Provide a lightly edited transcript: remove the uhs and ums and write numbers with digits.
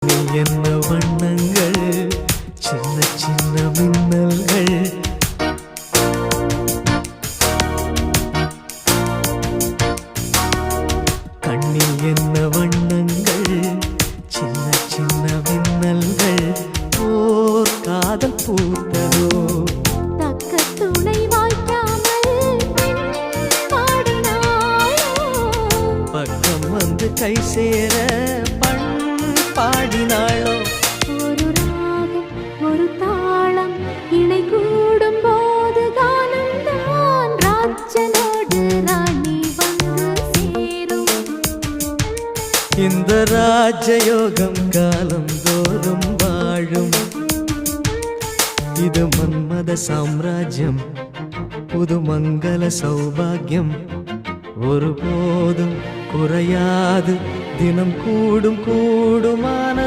என்ன வண்ணங்கள், சின்ன சின்ன மின்னல்கள், கண்ணில் என்ன வண்ணங்கள், சின்ன சின்ன மின்னல்கள், ஓர் காதல் பூத்ததோ. தக்க துணை வாய்க்காமல் பாடினாயோ, பக்கம் வந்து கை சேர பண் பாடினாளோ. ஒரு ராகம் ஒரு தாளம் இணை கூடும் போது கானம் தான் ராஜனோடு ராணி வந்து சேரும். இந்த ராஜயோகம் காலம் தோறும் வாழும். இது மன்மத சாம்ராஜ்யம், புது மங்கள சௌபாகியம். ஒருபோதும் குறையாது, தினம் கூடும் கூடுமான